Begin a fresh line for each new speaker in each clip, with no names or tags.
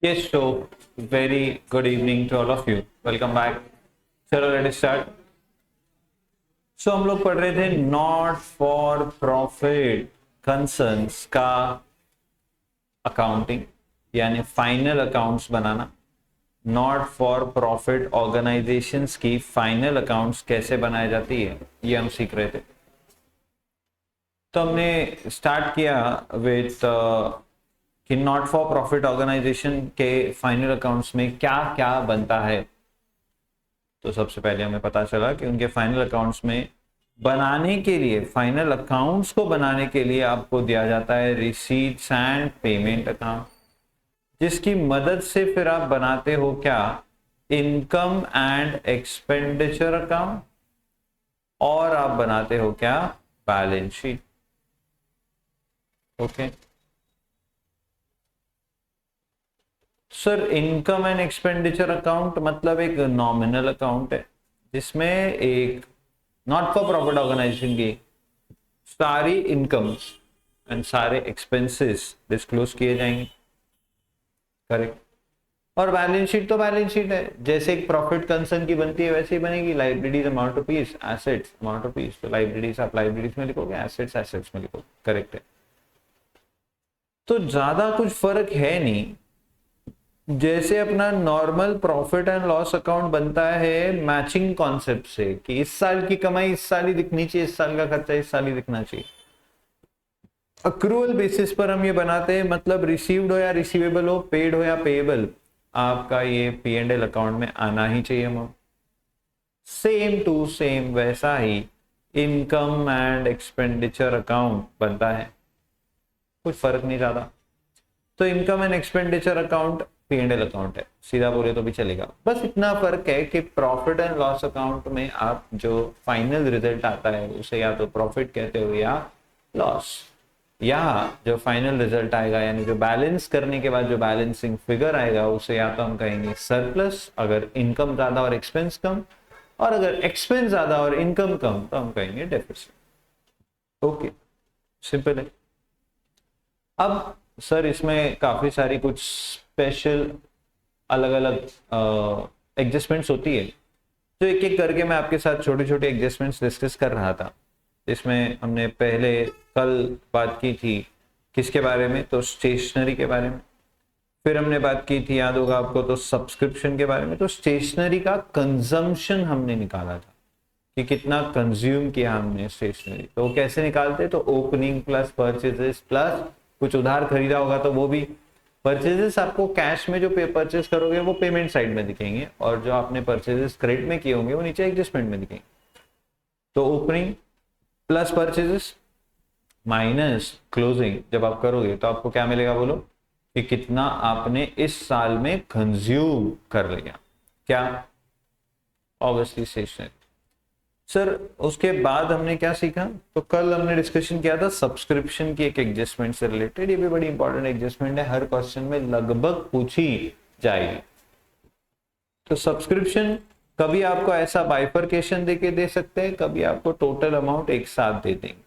Yes, so very good evening to all of you. Welcome back. चलो let's start. सो हम लोग पढ़ रहे थे नॉट फॉर प्रॉफिट कंसर्न्स का अकाउंटिंग यानी final accounts banana. Not for profit organisations की फाइनल अकाउंट्स कैसे बनाई जाती है ये हम सीख रहे थे. तो हमने स्टार्ट किया विथ कि नॉट फॉर प्रॉफिट ऑर्गेनाइजेशन के फाइनल अकाउंट्स में क्या क्या बनता है. तो सबसे पहले हमें पता चला कि उनके फाइनल अकाउंट्स में बनाने के लिए, फाइनल अकाउंट्स को बनाने के लिए आपको दिया जाता है रिसीट्स एंड पेमेंट अकाउंट, जिसकी मदद से फिर आप बनाते हो क्या, इनकम एंड एक्सपेंडिचर अकाउंट, और आप बनाते हो क्या, balance sheet. Okay sir, income and expenditure account मतलब एक नॉमिनल अकाउंट है जिसमें एक नॉट फॉर प्रॉफिट ऑर्गेनाइजेशन की सारी इनकम्स एंड सारे एक्सपेंसेस डिस्क्लोज किए जाएंगे. करेक्ट. और बैलेंस शीट तो बैलेंस शीट है, जैसे एक प्रॉफिट कंसर्न की बनती है वैसे ही बनेगी. Libraries amount rupees, assets amount rupees. तो लाइब्रेरीज आप लाइब्रेरीज में लिखोगे, एसेट्स एसेट्स में लिखोगे. करेक्ट है. तो ज्यादा कुछ फर्क है नहीं. जैसे अपना normal profit and loss account बनता है मैचिंग कॉन्सेप्ट से कि इस साल की कमाई इस साल ही दिखनी चाहिए, इस साल का खर्चा इस साल ही दिखना चाहिए. अक्रूवल बेसिस पर हम ये बनाते हैं, मतलब रिसीव्ड हो या रिसीवेबल हो, पेड हो या पेएबल, आपका ये P&L अकाउंट में आना ही चाहिए. हम सेम टू सेम वैसा ही इनकम एंड एक्सपेंडिचर अकाउंट बनता है, कुछ फर्क नहीं ज्यादा. तो income and expenditure account P&L account है, सीधा बोले तो भी चलेगा. बस इतना फर्क है कि प्रॉफिट एंड लॉस अकाउंट में आप जो फाइनल रिजल्ट आता है उसे या तो प्रॉफिट कहते हो या लॉस. यहाँ जो फाइनल रिजल्ट आएगा यानी जो बैलेंस करने के बाद जो बैलेंसिंग फिगर आएगा उसे या तो हम कहेंगे सरप्लस अगर इनकम ज्यादा और एक्सपेंस कम, और अगर एक्सपेंस ज्यादा और इनकम कम तो हम कहेंगे डेफिसिट. ओके, सिंपल है. अब सर इसमें काफी सारी कुछ स्पेशल अलग अलग एडजस्टमेंट्स होती है, तो एक एक करके मैं आपके साथ छोटे छोटे एडजस्टमेंट्स डिस्कस कर रहा था. इसमें हमने पहले कल बात की थी किसके बारे में, तो स्टेशनरी के बारे में. फिर हमने बात की थी, याद होगा आपको, तो सब्सक्रिप्शन के बारे में. तो स्टेशनरी का कंजम्पशन हमने निकाला था कि कितना कंज्यूम किया हमने स्टेशनरी. तो कैसे निकालते, तो ओपनिंग प्लस परचेजेस प्लस कुछ उधार खरीदा होगा तो वो भी. परचेजेस आपको कैश में जो परचेज करोगे वो पेमेंट साइड में दिखेंगे, और जो आपने परचेजेस क्रेडिट में किए होंगे वो नीचे एडजस्टमेंट में दिखेंगे. तो opening plus purchases minus closing जब आप करोगे तो आपको क्या मिलेगा, बोलो, कि कितना आपने इस साल में कंज्यूम कर लिया. क्या, ऑब्वियसली स्टेशनरी. सर उसके बाद हमने क्या सीखा, तो कल हमने डिस्कशन किया था सब्सक्रिप्शन की एक एडजस्टमेंट से रिलेटेड. ये भी बड़ी इंपॉर्टेंट एडजस्टमेंट है, हर क्वेश्चन में लगभग पूछी जाएगी. तो सब्सक्रिप्शन कभी आपको ऐसा बाइफरकेशन देके दे सकते हैं, कभी आपको टोटल अमाउंट एक साथ दे देंगे.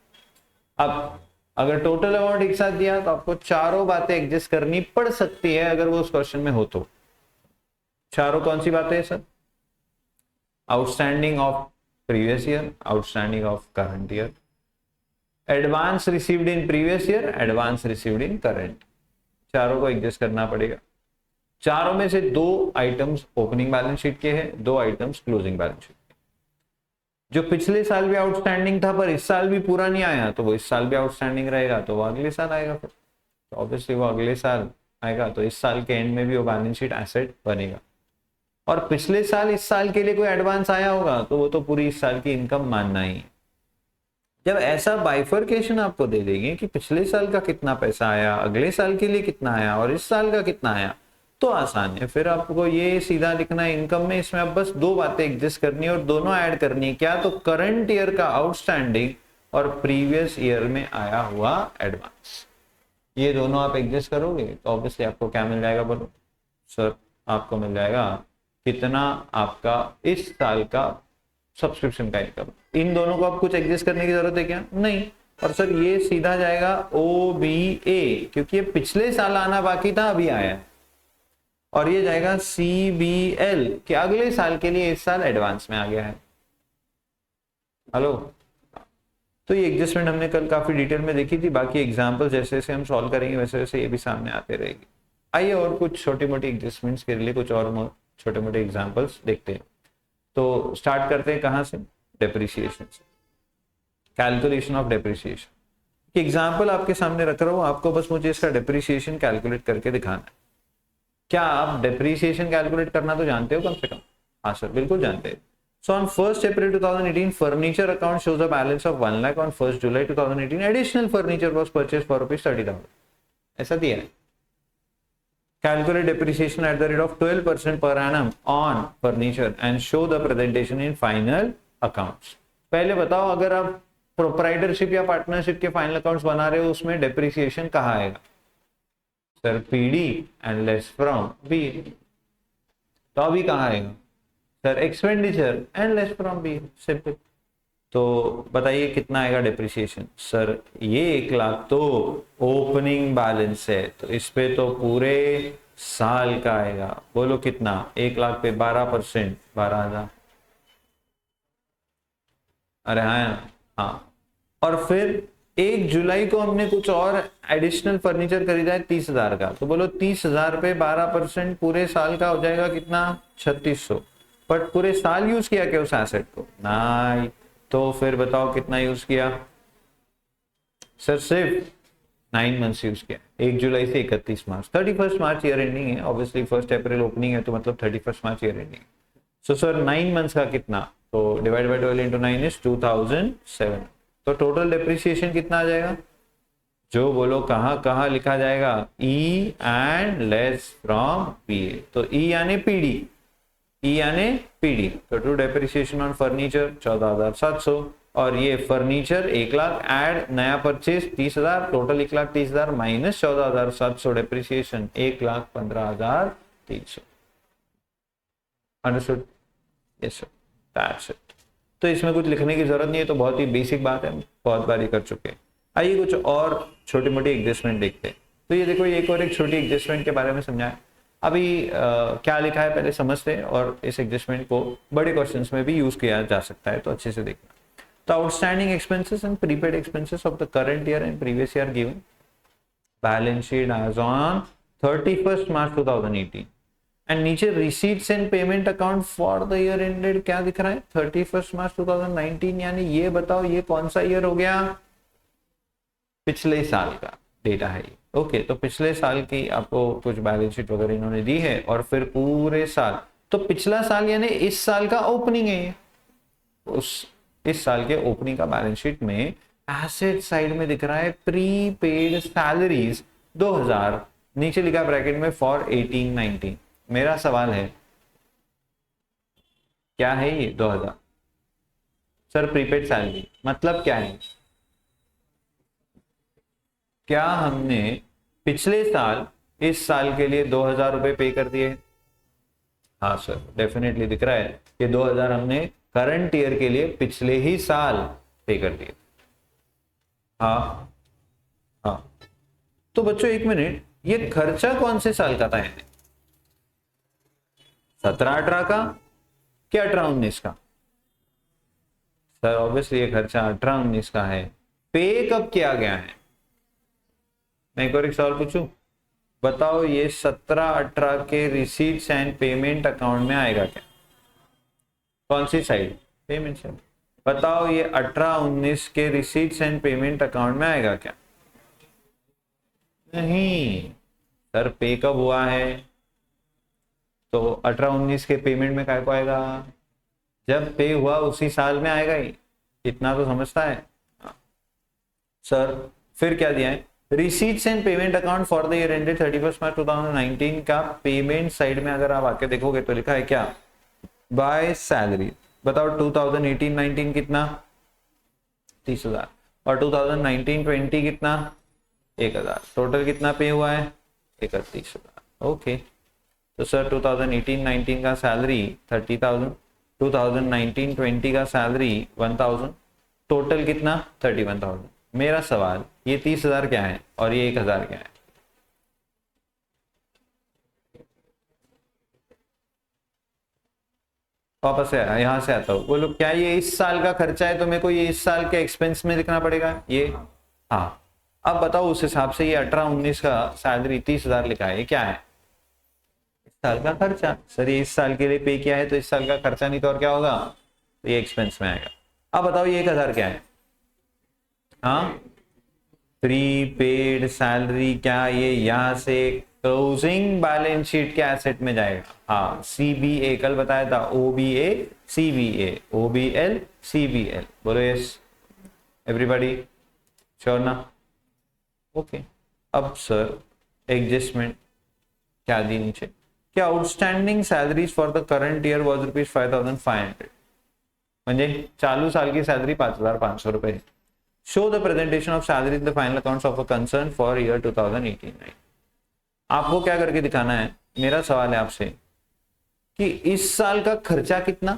अब अगर टोटल अमाउंट एक साथ दिया तो आपको चारों बातें एडजस्ट करनी पड़ सकती है अगर वो उस क्वेश्चन में हो तो. चारों कौन सी बातें हैं sir, outstanding of previous year, outstanding of current year, advance received in previous year, advance received in current. चारों को एडजस्ट करना पड़ेगा. चारों में से दो आइटम्स ओपनिंग बैलेंस शीट के हैं, दो आइटम्स क्लोजिंग बैलेंस शीट के. जो पिछले साल भी आउटस्टैंडिंग था पर इस साल भी पूरा नहीं आया तो वो इस साल भी आउटस्टैंडिंग रहेगा, तो वो अगले साल आएगा. फिर तो ऑब्वियसली वो अगले साल आएगा, तो इस साल के एंड में भी वो बैलेंस शीट एसेट बनेगा. और पिछले साल इस साल के लिए कोई एडवांस आया होगा तो वो तो पूरी इस साल की इनकम मानना ही है. जब ऐसा बाइफरकेशन आपको दे देंगे कि पिछले साल का कितना पैसा आया, अगले साल के लिए कितना आया और इस साल का कितना आया, तो आसान है. फिर आपको ये सीधा लिखना है इनकम में. इसमें अब बस दो बातें एडजस्ट करनी है और दोनों ऐड करनी है. क्या, तो करंट ईयर का आउटस्टैंडिंग और प्रीवियस ईयर में आया हुआ एडवांस. ये दोनों आप एडजस्ट करोगे तो ऑब्वियसली आपको क्या मिल जाएगा, बोलो सर, आपको मिल जाएगा कितना आपका इस साल का सब्सक्रिप्शन का इनकम. इन दोनों को आप कुछ एडजस्ट करने की जरूरत है क्या, नहीं. और सर ये सीधा जाएगा OBA, क्योंकि ये पिछले साल आना बाकी था, अभी आया है. और ये जाएगा CBL कि अगले साल के लिए इस साल एडवांस में आ गया है। हेलो, तो ये एडजस्टमेंट हमने कल काफी डिटेल में देखी थी। बाकी एग्जांपल जैसे जैसे हम सॉल्व करेंगे वैसे वैसे ये भी सामने आते रहेगी। आइए और कुछ छोटी मोटी एडजस्टमेंट्स के लिए कुछ और छोटे मोटे एग्जांपल्स देखते हैं। तो स्टार्ट करते हैं कहाँ से? डेप्रिसिएशन से, कैलकुलेशन ऑफ डेप्रिसिएशन। एग्जाम्पल आपके सामने रख रहा हूँ, आपको बस मुझे इसका डेप्रिसिएशन कैलकुलेट करके दिखाना है। क्या आप डेप्रिसिएशन कैलकुलेट करना तो जानते हो कम से कम? हाँ सर, बिल्कुल जानते हैं। So on 1st April 2018, furniture account shows a balance of 1 lakh. On 1st July 2018, additional furniture was purchased for rupees 30,000. ऐसा दिया है। Calculate depreciation at the rate of 12% per annum on furniture and show the presentation in final accounts. पहले बताओ, अगर आप proprietorship या partnership के final accounts बना रहे हो उसमें डेप्रिसिएशन कहाँ आएगा? Sir PD and less from B। तो अभी कहाँ आएगा? Sir expenditure and less from B, simple. तो बताइए कितना आएगा डेप्रिसिएशन? सर ये 1 लाख तो ओपनिंग बैलेंस है, तो इस पे तो पूरे साल का आएगा। बोलो कितना? 1 लाख पे 12%, 12,000। अरे हाँ। और फिर 1 जुलाई को हमने कुछ और एडिशनल फर्नीचर खरीदा है 30,000 का, तो बोलो 30,000 पे 12% पूरे साल का हो जाएगा कितना? 3600। बट पूरे साल यूज किया क्या उस एसेट को? नहीं। तो फिर बताओ कितना यूज किया? सर सिर्फ 9 मंथ्स यूज किया, 1 जुलाई से 31 मार्च। 31 मार्च ईयर एंडिंग है, ऑब्वियसली 1 अप्रैल ओपनिंग है, तो मतलब 31 March year ending. So sir 9 months का कितना? तो डिवाइड बाय 12 इंटू 9 इज 2007। तो टोटल डेप्रिसिएशन कितना आ जाएगा? जो बोलो कहाँ कहाँ लिखा जाएगा? E and less from P. तो ई यानी पीडी, ई यानी पीडी। तो टू डेप्रिसिएशन ऑन फर्नीचर 14,700, और ये फर्नीचर 1 लाख एड नया purchase 30,000, total 1,30,000 minus 14,700 depreciation 1,15,300। Understood? Yes sir, that's it. तो इसमें कुछ लिखने की जरूरत नहीं है, तो बहुत ही बेसिक बात है, बहुत बार ये कर चुके हैं। आइए कुछ और छोटी मोटी एडजस्टमेंट देखते हैं। तो ये देखो, ये एक छोटी एडजस्टमेंट के बारे में समझाया। अभी क्या लिखा है पहले समझते हैं, और इस एडजस्टमेंट को बड़े क्वेश्चंस में भी यूज किया जा सकता है, तो अच्छे से देखना। तो outstanding expenses and prepaid expenses of the current year and previous year given balance sheet as on 31st March 2018। And नीचे receipts and payment account for the year ended क्या दिख रहा है? 31st मार्च 2019। यानी ये बताओ ये कौन सा ईयर हो गया? पिछले साल का डेटा है ये। ओके, तो पिछले साल की आपको कुछ बैलेंस शीट वगैरह इन्होंने दी है, और फिर पूरे साल, तो पिछला साल यानी इस साल का ओपनिंग है ये। इस साल के ओपनिंग का बैलेंस शीट में एसेट साइड में दिख रहा है प्रीपेड सैलरीज 2000, नीचे लिखा ब्रैकेट में फॉर 18-19। मेरा सवाल है क्या है ये 2000? सर प्रीपेड सैलरी मतलब क्या है? क्या हमने पिछले साल इस साल के लिए 2,000 रुपए पे कर दिए? हाँ सर, डेफिनेटली दिख रहा है कि 2,000 हमने करंट ईयर के लिए पिछले ही साल पे कर दिए। हाँ। तो बच्चों एक मिनट, ये खर्चा कौन से साल का था? 17-18 का क्या 18-19 का? सर ऑब्वियसली ये खर्चा 18-19 का है। पे कब किया गया है? मैं एक और एक सवाल पूछूं, बताओ ये 17-18 के रिसीट्स एंड पेमेंट अकाउंट में आएगा क्या? कौन सी साइड? Payment side. बताओ ये 18-19 के रिसीट्स एंड पेमेंट अकाउंट में आएगा क्या? नहीं सर, पे कब हुआ है? तो 18-19 के पेमेंट में काय को आएगा? जब पे हुआ उसी साल में आएगा ही, इतना तो समझता है। सर फिर क्या दिया है? Receipts and payment account for the year ended 31 मार्च 2019 का पेमेंट साइड में अगर आप आके देखोगे तो लिखा है क्या? By salary. बताओ 2018-19 कितना? 30,000, और 2019-20 कितना? 1,000। टोटल कितना पे हुआ है? 31,000। ओके, तो सर 2018-19 का सैलरी 30,000, 2019-20 का सैलरी 1,000, टोटल कितना? 31,000। मेरा सवाल, ये 30,000 क्या है और ये 1,000 क्या है? वापस से यहाँ से आता हूँ, बोलो क्या ये इस साल का खर्चा है तो मेरे को ये इस साल के एक्सपेंस में लिखना पड़ेगा ये? हाँ। अब बताओ उस हिसाब से ये 18-19 का सैलरी 30,000 लिखा है, ये क्या है? इस साल का खर्चा। सर ये इस साल के लिए पे किया है तो इस साल का खर्चा, नहीं तो और क्या होगा? तो ये एक्सपेंस में आएगा। अब बताओ ये 1,000 क्या है? हाँ, प्रीपेड सैलरी। क्या ये यहां से क्लोजिंग बैलेंस शीट के एसेट में जाएगा? हाँ, सीबीए कल बताया था, ओबीए सीबीए, ओबीएल सीबीएल। बोलो यस एवरीबॉडी, श्योर ना? ओके। अब सर एडजस्टमेंट क्या दी नीचे, क्या outstanding salaries for the current year was ₹5,500, म्हणजे चालू साल की सैलरी 5,500 रुपए। Show the presentation of salary in the final accounts of a concern for year 2018। आपको क्या करके दिखाना है? मेरा सवाल है आपसे कि इस साल का खर्चा कितना,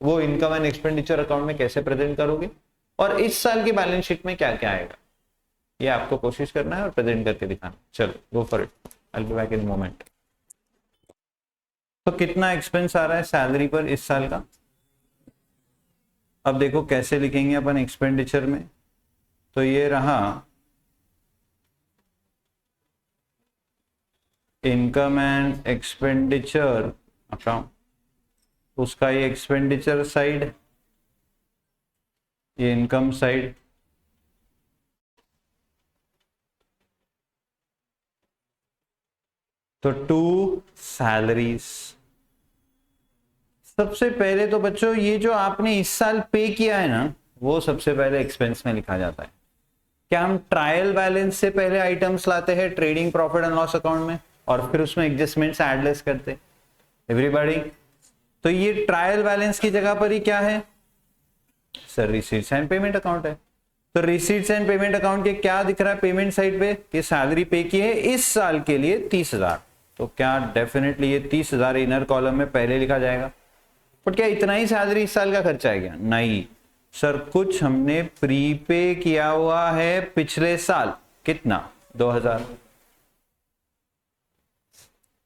वो इनकम एंड एक्सपेंडिचर अकाउंट में कैसे प्रेजेंट करोगे, और इस साल की बैलेंस शीट में क्या क्या आएगा, ये आपको कोशिश करना है और प्रेजेंट करके दिखाना। चलो go for it, I will be back in moment. तो कितना एक्सपेंस आ रहा है सैलरी पर इस साल का? अब देखो कैसे लिखेंगे अपन एक्सपेंडिचर में। तो ये रहा इनकम एंड एक्सपेंडिचर अकाउंट, उसका ये एक्सपेंडिचर साइड, ये इनकम साइड। तो टू सैलरीज। सबसे पहले तो बच्चों ये जो आपने इस साल पे किया है ना, वो सबसे पहले एक्सपेंस में लिखा जाता है। क्या हम ट्रायल बैलेंस से पहले आइटम्स लाते हैं trading profit and loss account में, और फिर उसमें एडजस्टमेंट्स ऐड लेस करते एवरीबॉडी? तो ये ट्रायल बैलेंस की जगह पर ही क्या है sir? Receipts and payment account है। तो रिसीट्स एंड पेमेंट अकाउंट के क्या दिख रहा है पेमेंट साइड पे? कि सैलरी पे की है इस साल के लिए 30,000। तो क्या डेफिनेटली ये 30,000 इनर कॉलम में पहले लिखा जाएगा? बट क्या इतना ही सैलरी इस साल का खर्चा है क्या? नहीं सर, कुछ हमने प्रीपे किया हुआ है पिछले साल। कितना? 2,000।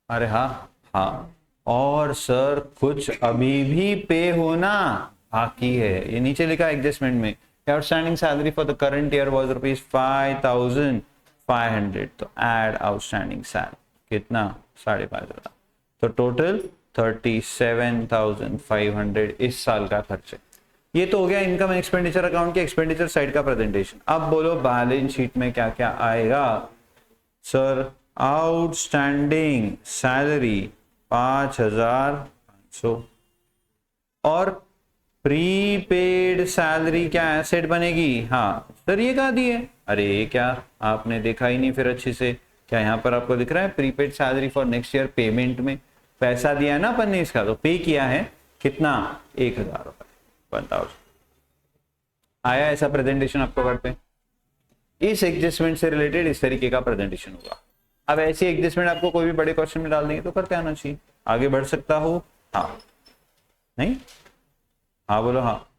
अरे हाँ हाँ। और सर कुछ अभी भी पे होना बाकी है, ये नीचे लिखा एडजस्टमेंट में, outstanding salary for the current year was ₹5,500। तो ऐड आउटस्टैंडिंग सैलरी कितना? 5,500। तो टोटल 37,500 इस साल का खर्चा। ये तो हो गया इनकम एंड एक्सपेंडिचर अकाउंट के एक्सपेंडिचर साइड का प्रेजेंटेशन। अब बोलो बैलेंस शीट में क्या क्या आएगा? सर आउटस्टैंडिंग सैलरी 5,500, और प्रीपेड सैलरी क्या एसेट बनेगी? हाँ सर ये कहा दिए? अरे क्या आपने देखा ही नहीं फिर अच्छे से? क्या यहाँ पर आपको दिख रहा है prepaid salary for next year payment में पैसा दिया है ना अपन ने इसका, तो पे किया है कितना? 1,000 रुपए, 1,000 आया। ऐसा प्रेजेंटेशन आपको करते, इस एडजस्टमेंट से रिलेटेड इस तरीके का प्रेजेंटेशन होगा। अब ऐसी एडजस्टमेंट आपको कोई भी बड़े क्वेश्चन में डाल देंगे तो करते आना चाहिए। आगे बढ़ सकता हो? हाँ नहीं? हाँ बोलो हाँ।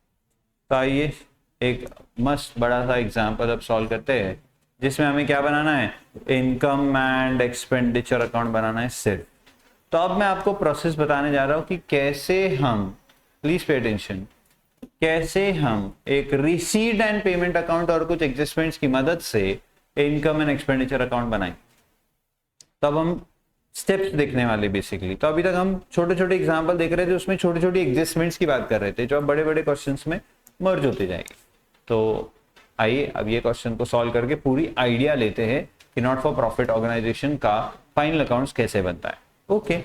तो आइए एक मस्त बड़ा सा एग्जाम्पल अब सॉल्व करते हैं, जिसमें हमें क्या बनाना है? इनकम एंड एक्सपेंडिचर अकाउंट बनाना है सिर्फ। तो अब मैं आपको प्रोसेस बताने जा रहा हूं कि कैसे हम, प्लीज पे अटेंशन, कैसे हम एक रिसीट एंड पेमेंट अकाउंट और कुछ एडजस्टमेंट्स की मदद से इनकम एंड एक्सपेंडिचर अकाउंट बनाएं। तब हम स्टेप्स देखने वाले बेसिकली। तो अभी तक हम छोटे छोटे एग्जांपल देख रहे थे, उसमें छोटी छोटी एडजस्टमेंट्स की बात कर रहे थे जो अब बड़े बड़े क्वेश्चंस में मर्ज होते जाएंगे। तो आइए अब ये क्वेश्चन को सॉल्व करके पूरी आइडिया लेते हैं कि नॉट फॉर प्रॉफिट ऑर्गेनाइजेशन का फाइनल अकाउंट्स कैसे बनता है। Okay,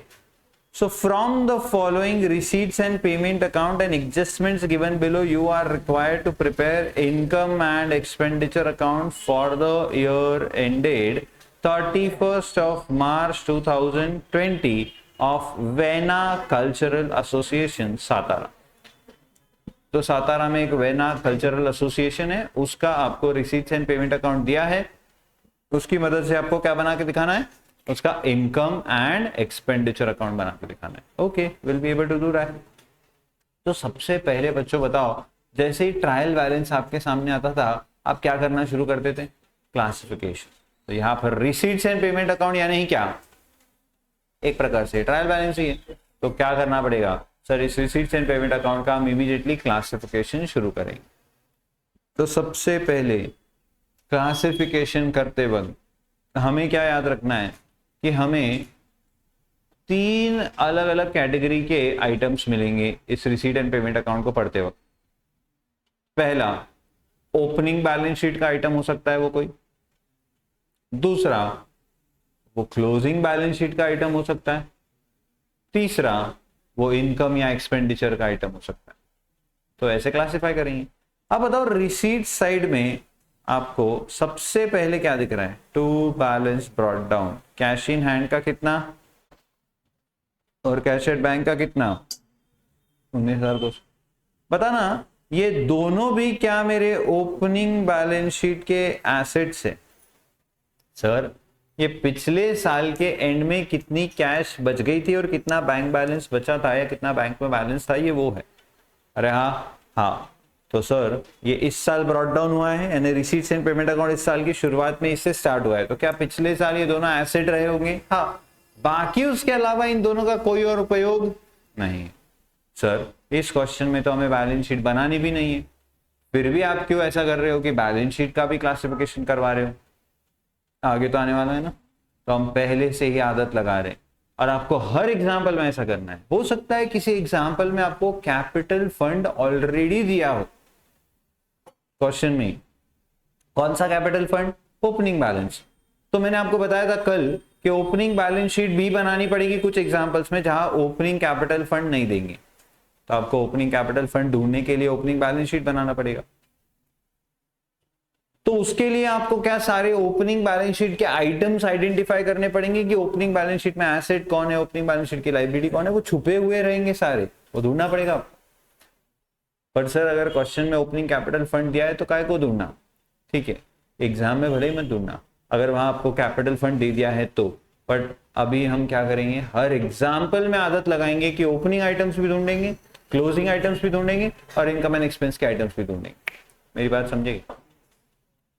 so from the following receipts and payment account and adjustments given below, you are required to prepare income and expenditure account for the year ended 31st of March 2020 of vena cultural association Satara. तो सातारा में एक vena cultural association है, उसका आपको receipts and payment account दिया है। उसकी मदद से आपको क्या बना के दिखाना है? उसका इनकम एंड एक्सपेंडिचर अकाउंट बना के दिखाना है। Okay, will be able to do that. तो सबसे पहले बच्चों बताओ, जैसे ही ट्रायल बैलेंस आपके सामने आता था आप क्या करना शुरू करते थे? क्लासिफिकेशन। तो यहाँ पर रिसीट्स एंड पेमेंट अकाउंट यानी क्या? एक प्रकार से ट्रायल बैलेंस ही है। तो क्या करना पड़ेगा? सर इस रिसीट्स एंड पेमेंट अकाउंट का हम इमीडिएटली क्लासिफिकेशन शुरू करेंगे। तो सबसे पहले क्लासिफिकेशन करते वक्त हमें क्या याद रखना है कि हमें 3 अलग अलग कैटेगरी के आइटम्स मिलेंगे इस रिसीट एंड पेमेंट अकाउंट को पढ़ते वक्त। पहला, ओपनिंग बैलेंस शीट का आइटम हो सकता है वो कोई। दूसरा, वो क्लोजिंग बैलेंस शीट का आइटम हो सकता है। तीसरा, वो इनकम या एक्सपेंडिचर का आइटम हो सकता है। तो ऐसे क्लासिफाई करेंगे। अब बताओ रिसीट साइड में आपको सबसे पहले क्या दिख रहा है? To balance brought down, cash in hand का कितना और कैश एट बैंक का कितना? 19,200। बताना ये दोनों भी क्या मेरे ओपनिंग बैलेंस शीट के एसेट्स है? सर ये पिछले साल के एंड में कितनी कैश बच गई थी और कितना बैंक बैलेंस बचा था या कितना बैंक में बैलेंस था, ये वो है। अरे हाँ, तो सर ये इस साल ब्रॉट डाउन हुआ है, यानी रिसीट्स एंड पेमेंट अकाउंट इस साल की शुरुआत में इससे स्टार्ट हुआ है। तो क्या पिछले साल ये दोनों एसेट रहे होंगे? हाँ। बाकी उसके अलावा इन दोनों का कोई और उपयोग नहीं। सर इस क्वेश्चन में तो हमें बैलेंस शीट बनानी भी नहीं है, फिर भी आप क्यों ऐसा कर रहे हो कि बैलेंस शीट का भी क्लासिफिकेशन करवा रहे हो? आगे तो आने वाला है ना, तो हम पहले से ही आदत लगा रहे हैं और आपको हर एग्जाम्पल में ऐसा करना है। हो सकता है किसी एग्जाम्पल में आपको कैपिटल फंड ऑलरेडी दिया हो क्वेश्चन में। कौन सा कैपिटल फंड? Opening balance. तो मैंने आपको बताया था कल कि ओपनिंग बैलेंस शीट भी बनानी पड़ेगी कुछ एग्जाम्पल्स में जहां ओपनिंग कैपिटल फंड नहीं देंगे, तो आपको ओपनिंग कैपिटल फंड ढूंढने के लिए ओपनिंग बैलेंस शीट बनाना पड़ेगा। तो उसके लिए आपको क्या सारे ओपनिंग बैलेंस शीट के आइटम्स आइडेंटिफाई करने पड़ेंगे कि ओपनिंग बैलेंस शीट में एसेट कौन है, ओपनिंग बैलेंस शीट की लायबिलिटी कौन है, वो छुपे हुए रहेंगे सारे, वो ढूंढना पड़ेगा। पर सर अगर क्वेश्चन में ओपनिंग कैपिटल फंड दिया है तो काय को ढूंढना? ठीक है, एग्जाम में भले ही मत ढूंढना अगर वहां आपको कैपिटल फंड दे दिया है तो। बट अभी हम क्या करेंगे, हर एग्जाम्पल में आदत लगाएंगे कि ओपनिंग आइटम्स भी ढूंढेंगे, क्लोजिंग आइटम्स भी ढूंढेंगे और इनकम एंड एक्सपेंस के आइटम्स भी ढूंढेंगे। मेरी बात समझेगी?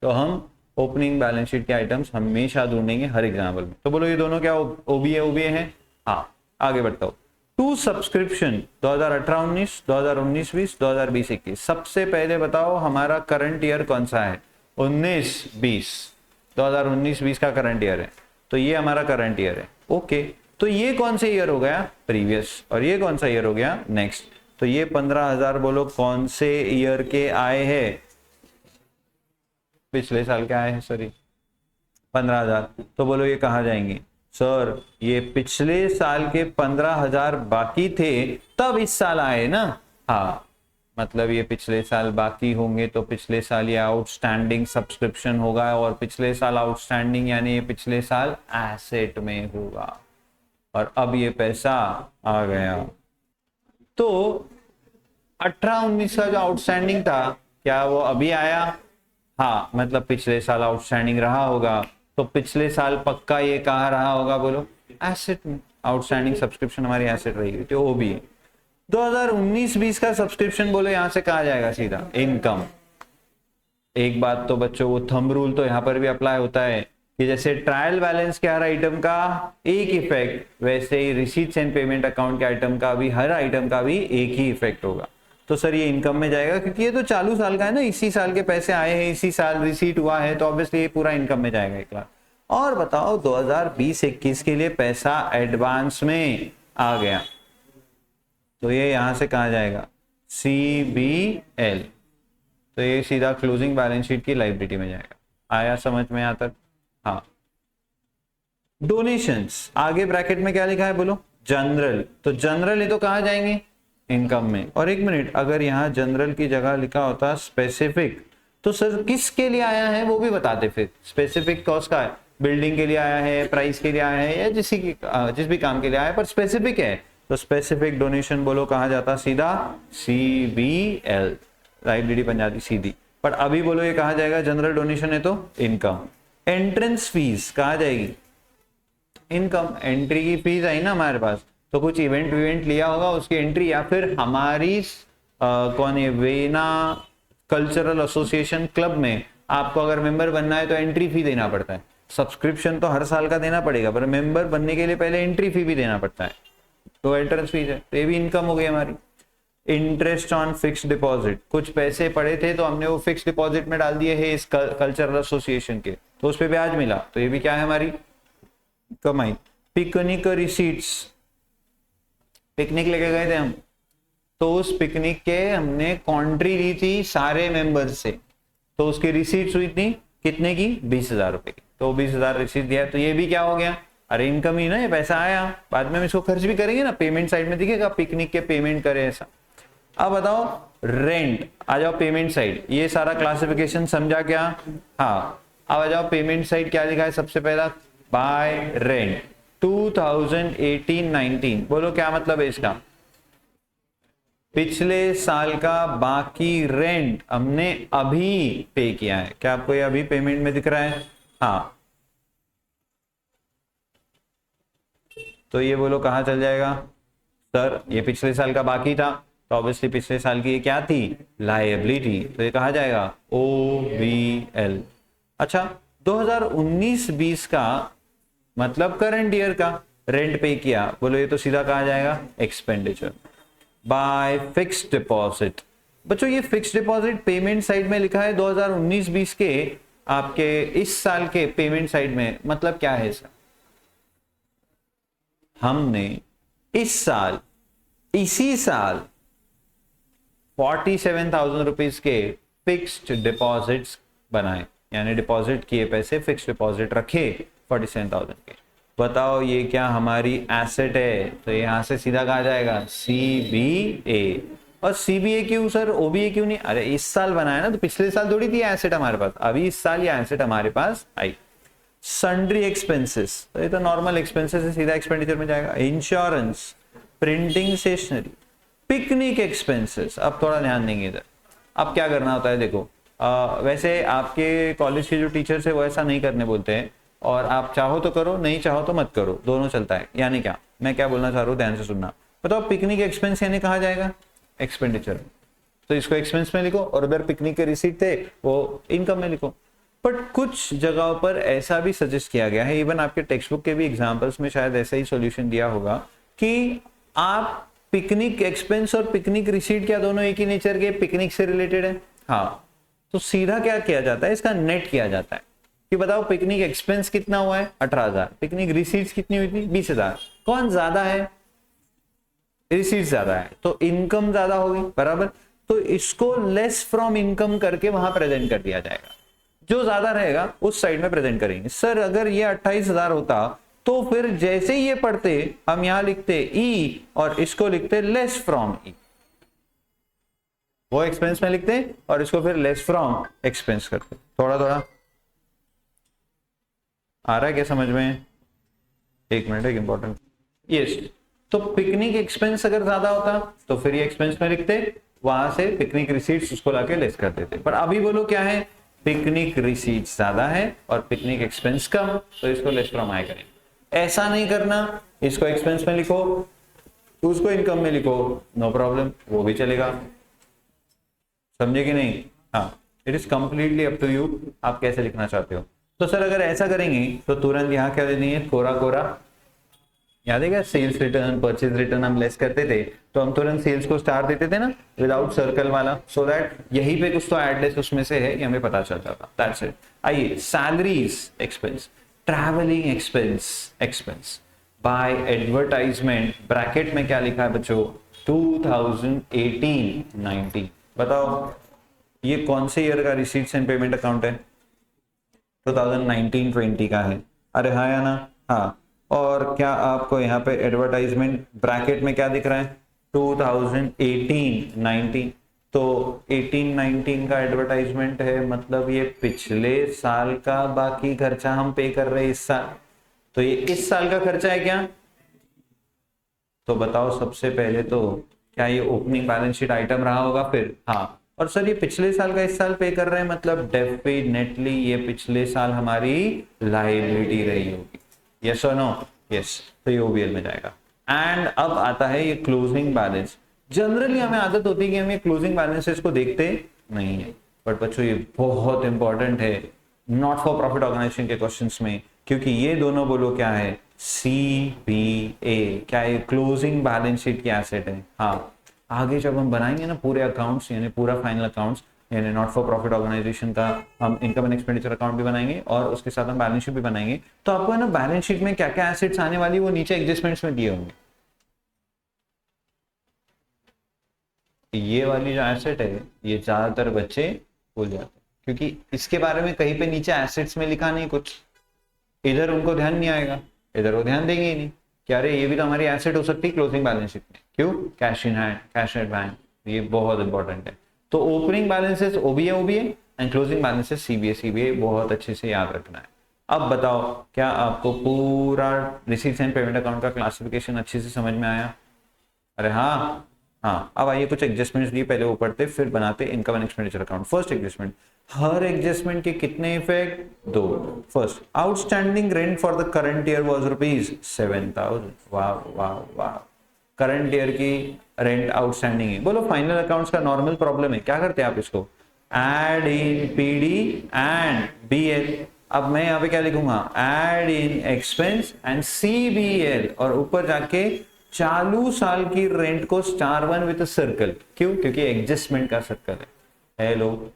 तो हम ओपनिंग बैलेंस शीट के आइटम्स हमेशा ढूंढेंगे हर एग्जाम्पल में। तो बोलो ये दोनों क्या ओबीए है? हाँ, आगे बढ़ता हूं। To subscription 2018-19, 2019-20, 2020-21। सबसे पहले बताओ हमारा करंट ईयर कौन सा है? 19-20। 2019-20 का करंट ईयर है, तो ये हमारा करंट ईयर है। ओके, तो ये कौन से ईयर हो गया? प्रीवियस। और ये कौन सा ईयर हो गया? नेक्स्ट। तो ये 15,000 बोलो कौन से ईयर के आए हैं? पिछले साल के आए हैं सर, 15,000। तो बोलो ये कहाँ जाएंगे? सर ये पिछले साल के 15,000 बाकी थे तब इस साल आए ना। हाँ, मतलब ये पिछले साल बाकी होंगे तो पिछले साल ये आउटस्टैंडिंग सब्सक्रिप्शन होगा, और पिछले साल आउटस्टैंडिंग यानी ये पिछले साल एसेट में होगा, और अब ये पैसा आ गया। तो 18-19 का जो आउटस्टैंडिंग था क्या वो अभी आया? हाँ, मतलब पिछले साल आउटस्टैंडिंग रहा होगा, तो पिछले साल पक्का ये कहाँ रहा होगा? बोलो एसेट में। आउटस्टैंडिंग सब्सक्रिप्शन हमारी एसेट रहेगी, तो वो भी 2019-20 का सब्सक्रिप्शन बोलो यहाँ से कहाँ जाएगा? सीधा इनकम। एक बात तो बच्चों, वो थंब रूल तो यहाँ पर भी अप्लाई होता है कि जैसे ट्रायल बैलेंस के हर आइटम का एक इफेक्ट, वैसे ही रिसीट्स एंड पेमेंट अकाउंट के आइटम का भी, हर आइटम का भी एक ही इफेक्ट होगा। तो सर ये इनकम में जाएगा क्योंकि ये तो चालू साल का है ना, इसी साल के पैसे आए हैं, इसी साल रिसीट हुआ है, तो ऑब्वियसली ये पूरा इनकम में जाएगा 1 लाख। और बताओ 2020-21 के लिए पैसा एडवांस में आ गया, तो ये यहां से कहा जाएगा? CBL। तो ये सीधा क्लोजिंग बैलेंस शीट की लायबिलिटी में जाएगा। आया समझ में यहां तक? हाँ। डोनेशंस, आगे ब्रैकेट में क्या लिखा है बोलो? जनरल। तो जनरल ये तो कहाँ जाएंगे? इनकम में। और एक मिनट, अगर यहाँ जनरल की जगह लिखा होता स्पेसिफिक, तो सर किसके लिए आया है वो भी बताते। फिर स्पेसिफिक कॉस्ट का है, बिल्डिंग के लिए आया है, प्राइस के लिए आया है, या जिस भी काम के लिए आया है, पर स्पेसिफिक है, तो स्पेसिफिक डोनेशन बोलो कहाँ जाता? सीधा CBL, लायबिलिटी बन जाती सीधी। पर अभी बोलो ये कहाँ जाएगा? जनरल डोनेशन है तो इनकम। एंट्रेंस फीस कहाँ जाएगी? इनकम। एंट्री की फीस आई ना हमारे पास, तो कुछ इवेंट लिया होगा उसकी एंट्री, या फिर हमारी कौन है, वेना कल्चरल एसोसिएशन क्लब में आपको अगर मेंबर बनना है तो एंट्री फी देना पड़ता है। सब्सक्रिप्शन तो हर साल का देना पड़ेगा, पर मेंबर बनने के लिए पहले एंट्री फी भी देना पड़ता है। तो एंट्रेंस फीस है, तो ये भी इनकम हो गई हमारी। इंटरेस्ट ऑन फिक्स्ड डिपॉजिट, कुछ पैसे पड़े थे तो हमने वो फिक्स्ड डिपॉजिट में डाल दिए है इस कल्चरल एसोसिएशन के, तो उस पर ब्याज मिला, तो ये भी क्या है हमारी कमाई। पिकनिक रिसीट्स, पिकनिक लेके गए थे हम, तो उस पिकनिक के हमने कॉन्ट्री ली थी सारे मेंबर्स से, तो उसकी रिसीट्स हुई थी कितने की, 20,000 रुपए की, तो 20,000 रिसीट दिया, तो ये भी क्या हो गया, अरे इनकम ही ना, ये पैसा आया, बाद में हम इसको खर्च भी करेंगे ना, पेमेंट साइड में दिखेगा पिकनिक के पेमेंट करे ऐसा। अब बताओ रेंट, आ जाओ पेमेंट साइड, ये सारा क्लासिफिकेशन समझा क्या, हाँ। अब आ जाओ पेमेंट साइड, क्या लिखा है सबसे पहला, बाय रेंट 2018-19, बोलो क्या मतलब है इसका, पिछले साल का बाकी रेंट हमने अभी पे किया है, क्या आपको ये अभी पेमेंट में दिख रहा है, हाँ। तो ये बोलो कहाँ चल जाएगा, सर ये पिछले साल का बाकी था, तो ऑब्वियसली पिछले साल की ये क्या थी, लायबिलिटी, तो ये कहा जाएगा OVL। अच्छा 2019-20 का मतलब करंट ईयर का रेंट पे किया, बोलो ये तो सीधा कहा जाएगा एक्सपेंडिचर बाय फिक्स्ड डिपॉजिट। बच्चों ये फिक्स्ड डिपॉजिट पेमेंट साइड में लिखा है 2019-20 के आपके इस साल के पेमेंट साइड में, मतलब क्या है इसका, हमने इस साल इसी साल 47,000 रुपीज के फिक्स्ड डिपॉजिट्स बनाए, यानी डिपॉजिट किए पैसे, फिक्स्ड डिपॉजिट रखे 47,000 के। बताओ ये क्या हमारी एसेट है, तो यहां से सीधा कहा जाएगा CBA। और CBA क्यों सर, OBA क्यों नहीं, अरे इस साल बनाया ना, तो पिछले साल थोड़ी थी एसेट हमारे पास, अभी इस साल ये एसेट हमारे पास आई। सन्ड्री एक्सपेंसेस, तो ये तो नॉर्मल एक्सपेंसेस है, सीधा एक्सपेंडिचर में जाएगा। Insurance, printing stationery, picnic expenses. अब थोड़ा ध्यान देंगे इधर, अब क्या करना होता है देखो, वैसे आपके कॉलेज के जो टीचर्स है वो ऐसा नहीं करने बोलते हैं, और आप चाहो तो करो, नहीं चाहो तो मत करो, दोनों चलता है। यानी क्या मैं क्या बोलना चाह रहा हूँ, ध्यान से सुनना। बताओ पिकनिक एक्सपेंस यानी कहा जाएगा एक्सपेंडिचर, तो इसको एक्सपेंस में लिखो, और उधर पिकनिक के रिसीट थे वो इनकम में लिखो। बट कुछ जगहों पर ऐसा भी सजेस्ट किया गया है, इवन आपके टेक्स्ट बुक के भी एग्जाम्पल्स में शायद ऐसा ही सॉल्यूशन दिया होगा, कि आप पिकनिक एक्सपेंस और पिकनिक रिसीट क्या दोनों एक ही नेचर के, पिकनिक से रिलेटेड है, हाँ। तो सीधा क्या किया जाता है, इसका नेट किया जाता है कि बताओ पिकनिक एक्सपेंस कितना हुआ है 18,000, पिकनिक रिसीट्स कितनी हुई थी 20,000, कौन ज्यादा है, रिसीट ज्यादा है, तो इनकम ज्यादा होगी, बराबर। तो इसको लेस फ्रॉम इनकम करके वहां प्रेजेंट कर दिया जाएगा, जो ज्यादा रहेगा उस साइड में प्रेजेंट करेंगे। सर अगर ये 28,000 होता तो फिर जैसे ही ये पढ़ते हम यहां लिखते ई और इसको लिखते लेस फ्रॉम ई, वो एक्सपेंस में लिखते और इसको फिर लेस फ्रॉम एक्सपेंस करते। थोड़ा थोड़ा आ रहा है क्या समझ में, एक मिनट, एक इंपॉर्टेंट, यस। तो पिकनिक एक्सपेंस अगर ज्यादा होता तो फिर ये एक्सपेंस में लिखते, वहां से पिकनिक रिसीट्स उसको लाके लेस कर देते। पर अभी बोलो क्या है, पिकनिक रिसीट्स ज्यादा है और पिकनिक एक्सपेंस कम, तो इसको लेस फ्रॉम आई करेंगे। ऐसा नहीं करना, इसको एक्सपेंस में लिखो, उसको इनकम में लिखो, नो प्रॉब्लम, वो भी चलेगा, समझे कि नहीं। हाँ, it is completely up to you, आप कैसे लिखना चाहते हो। तो सर अगर ऐसा करेंगे तो तुरंत यहाँ क्या देनी है, कोरा कोरा, याद है क्या, सेल्स रिटर्न परचेज रिटर्न हम लेस करते थे तो हम तुरंत सेल्स को स्टार देते थे ना, विदाउट सर्कल वाला, सो दैट यहीं पे कुछ तो एडलेस उसमें से है, ये हमें पता चलता था, दैट्स इट। आइए, salaries expense, travelling expense by advertisement, bracket में क्या लिखा है बच्चों, 2018-19। बताओ ये कौन से ईयर का रिसीट्स एंड पेमेंट अकाउंट है, 2019-20 का है, अरे हाँ या ना, हाँ। और क्या आपको यहाँ पे एडवर्टाइजमेंट ब्रैकेट में क्या दिख रहा है, 2018-19, तो 18-19 का एडवर्टाइजमेंट है, मतलब ये पिछले साल का बाकी खर्चा हम पे कर रहे हैं इस साल, तो ये इस साल का खर्चा है क्या। तो बताओ सबसे पहले तो क्या ये ओपनिंग बैलेंस शीट आइटम रहा होगा फिर, हाँ। और सर ये पिछले साल का इस साल पे कर रहे हैं, मतलब डेफिनेटली ये पिछले साल हमारी लायबिलिटी रही होगी, यस और नो, यस, तो ये OVL में जाएगा। एंड अब आता है ये क्लोजिंग बैलेंस। जनरली हमें आदत होती है कि हम ये क्लोजिंग बैलेंसेस को देखते नहीं है, बट बच्चों ये बहुत इंपॉर्टेंट है नॉट फॉर प्रॉफिट ऑर्गेनाइजेशन के क्वेश्चंस में, क्योंकि ये दोनों बोलो क्या है, CBA क्या है? क्लोजिंग बैलेंस शीट की एसेट है। हाँ, आगे जब हम बनाएंगे ना पूरे अकाउंट्स, यानी पूरा फाइनल अकाउंट्स, यानी नॉट फॉर प्रॉफिट ऑर्गेनाइजेशन का हम इनकम एंड एक्सपेंडिचर अकाउंट भी बनाएंगे और उसके साथ हम बैलेंस शीट भी बनाएंगे, तो आपको है ना बैलेंस शीट में क्या क्या एसेट्स आने वाली वो नीचे एडजस्टमेंट्स में दिए होंगे। ये वाली जो एसेट है ये ज्यादातर बच्चे भूल जाते हैं, क्योंकि इसके बारे में कहीं पे नीचे एसेट्स में लिखा नहीं कुछ, इधर उनको ध्यान नहीं आएगा, इधर वो ध्यान देंगे ही नहीं कि अरे ये भी तो हमारी एसेट हो सकती है क्लोजिंग बैलेंस शीट में। क्यों? Cash in hand, cash at bank, ये बहुत इंपॉर्टेंट है। तो opening balances OBA and closing balances CBA बहुत अच्छे से याद रखना है। अब बताओ, क्या आपको पूरा रिसीट्स एंड पेमेंट अकाउंट का क्लासिफिकेशन अच्छे से समझ में आया? अरे हाँ। हाँ, अब आइए कुछ एडजस्टमेंट्स दिए, पहले वो पढ़ते फिर बनाते income and expenditure account. First adjustment, हर एडजस्टमेंट के कितने इफेक्ट? दो। First, outstanding rent for the current year was ₹7,000। वाह वाह वाह, करंट ईयर की रेंट आउटस्टैंडिंग है। बोलो फाइनल अकाउंट्स का नॉर्मल प्रॉब्लम है, क्या करते हैं आप इसको? Add in PD and BL. अब मैं यहाँ पे क्या लिखूंगा? Add in expense and CBL, और ऊपर जाके चालू साल की रेंट को *1 विद सर्कल। क्यों? क्योंकि एडजस्टमेंट का सर्कल है। हेलो,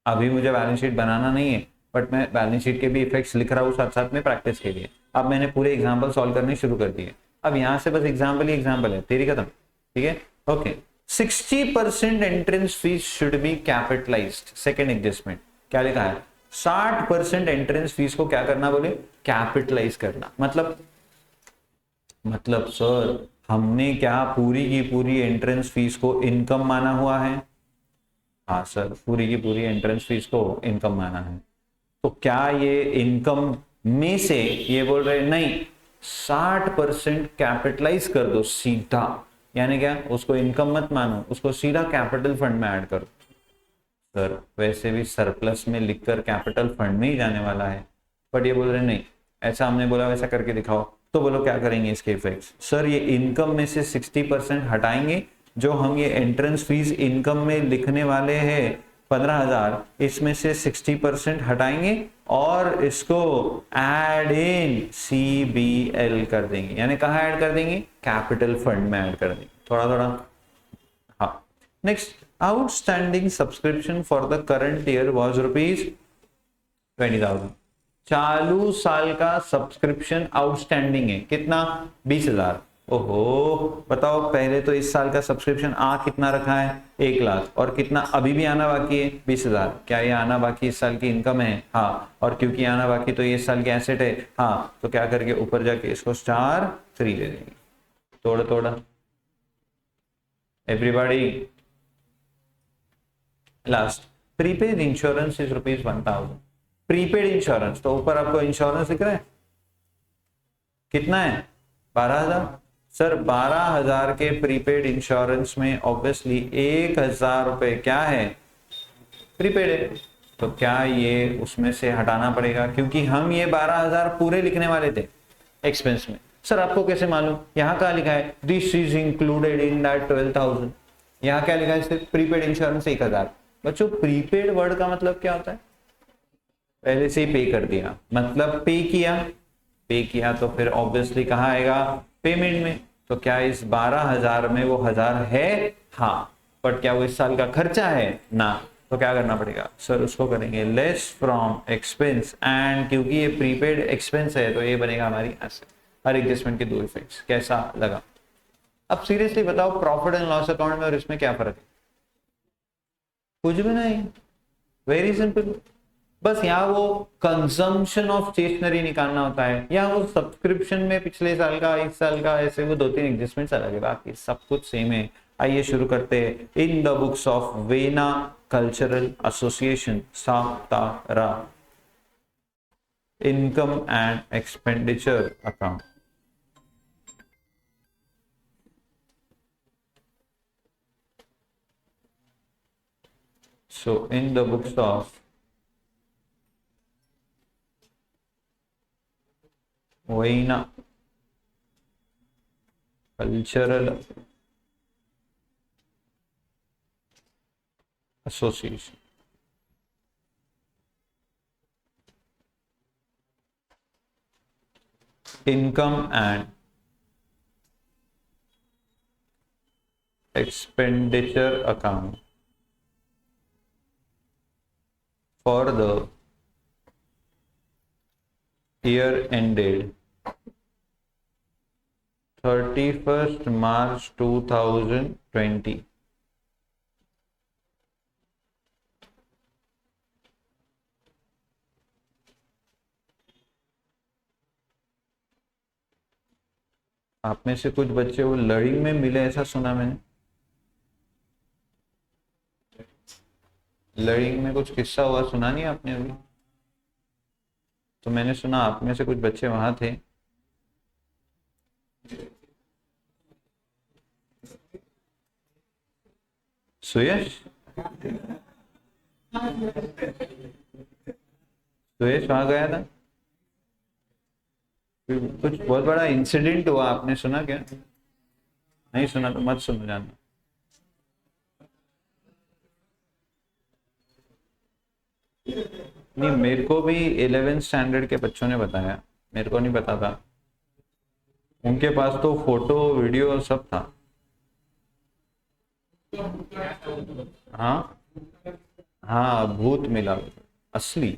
अभी मुझे बैलेंस शीट बनाना नहीं है, बट मैं बैलेंस शीट के भी इफेक्ट्स लिख रहा हूँ साथ साथ में प्रैक्टिस के लिए। अब मैंने पूरे एग्जांपल सॉल्व करने शुरू कर दिए, अब यहाँ से बस एग्जांपल ही एग्जांपल है, तेरी खत्म। ठीक है, okay. 60% entrance fees should be capitalised. Second adjustment क्या लिखा है? 60% एंट्रेंस फीस को क्या करना बोले? कैपिटलाइज करना। मतलब सर हमने क्या पूरी की पूरी एंट्रेंस फीस को इनकम माना हुआ है? हाँ सर, पूरी की पूरी एंट्रेंस फीस को इनकम माना है। तो क्या ये इनकम में से ये बोल रहे नहीं, 60% कैपिटलाइज कर दो सीधा, यानी क्या? उसको इनकम मत मानो, उसको सीधा कैपिटल फंड में ऐड करो। सर वैसे भी सरप्लस में लिखकर कैपिटल फंड में ही जाने वाला है, बट ये बोल रहे नहीं, ऐसा हमने बोला वैसा करके दिखाओ। तो बोलो क्या करेंगे इसके इफेक्ट्स? सर ये इनकम में से 60% हटाएंगे, जो हम ये एंट्रेंस फीस इनकम में लिखने वाले हैं 15,000, इसमें से 60% हटाएंगे और इसको एड इन CBL कर देंगे। यानी कहाँ ऐड कर देंगे? कैपिटल फंड में ऐड कर देंगे, थोड़ा थोड़ा। हाँ, next, outstanding subscription for the current year was ₹20,000। चालू साल का सब्सक्रिप्शन आउटस्टैंडिंग है कितना? 20,000। ओहो, बताओ पहले तो इस साल का सब्सक्रिप्शन आ कितना रखा है? 1,00,000, और कितना अभी भी आना बाकी है? 20,000। क्या ये आना बाकी इस साल की इनकम है? हाँ, और क्योंकि आना बाकी तो ये इस साल की एसेट है। हाँ, तो क्या करके ऊपर जाके इसको *3 ले देंगे। तोड़ा तोड़ा everybody. Last, prepaid insurance is ₹1,000। Prepaid insurance, तो ऊपर आपको इंश्योरेंस लिख रहा है, कितना है? 12,000। सर 12,000 के प्रीपेड इंश्योरेंस में ऑब्वियसली 1,000 रुपए क्या है? प्रीपेड है। तो क्या ये उसमें से हटाना पड़ेगा? क्योंकि हम ये 12,000 पूरे लिखने वाले थे एक्सपेंस में। सर आपको कैसे मालूम? यहाँ क्या लिखा है? This is included in that 12,000। यहाँ क्या लिखा है? सिर्फ प्रीपेड इंश्योरेंस 1,000। बच्चों प्रीपेड वर्ड का मतलब क्या होता है? पहले से ही पे कर दिया, मतलब पे किया तो फिर ऑब्वियसली कहाँ आएगा? पेमेंट में। तो क्या इस 12,000 में वो 1,000 है? हाँ, बट क्या वो इस साल का खर्चा है? ना। तो क्या करना पड़ेगा? सर उसको करेंगे लेस फ्रॉम एक्सपेंस, एंड क्योंकि ये प्रीपेड एक्सपेंस है तो ये बनेगा हमारी एसेट। हर एडजस्टमेंट के दो इफेक्ट्स। कैसा लगा? अब सीरियसली बताओ, प्रॉफिट एंड लॉस अकाउंट में और इसमें क्या फर्क है? कुछ भी नहीं, वेरी सिंपल। बस यहाँ वो कंजम्पशन ऑफ स्टेशनरी निकालना होता है, या वो सब्सक्रिप्शन में पिछले साल का इस साल का, ऐसे वो 2-3 एडजस्टमेंट्स अलग है, बाकी सब कुछ सेम है। आइए शुरू करते हैं। In the books of vena cultural association, Satara, income and expenditure account. So in the books of Vaina Cultural Association, income and expenditure account for the year ended 31st March 2020. आप में से कुछ बच्चे वो लर्निंग में मिले, ऐसा सुना मैंने। लर्निंग में कुछ किस्सा हुआ, सुना नहीं आपने अभी? तो मैंने सुना आप में से कुछ बच्चे वहां थे। सुयश, सुयश वहां गया था। कुछ बहुत बड़ा इंसिडेंट हुआ, आपने सुना क्या? नहीं सुना तो मत सुनो, जाना। नहीं, मेरे को भी 11th स्टैंडर्ड के बच्चों ने बताया, मेरे को नहीं पता था। उनके पास तो फोटो वीडियो सब था। हाँ हाँ, भूत मिला असली।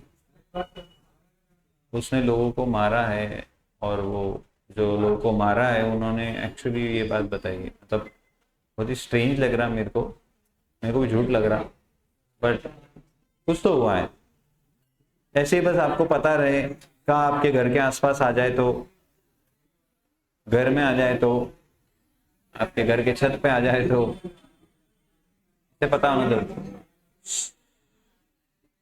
उसने लोगों को मारा है, और वो जो लोगों को मारा है उन्होंने एक्चुअली ये बात बताई है। मतलब बहुत ही स्ट्रेंज लग रहा मेरे को भी झूठ लग रहा, बट कुछ तो हुआ है। ऐसे ही बस आपको पता रहे, कहाँ आपके घर के आसपास आ जाए तो, घर में आ जाए तो, आपके घर के छत पे आ जाए तो पता होना जरूरी।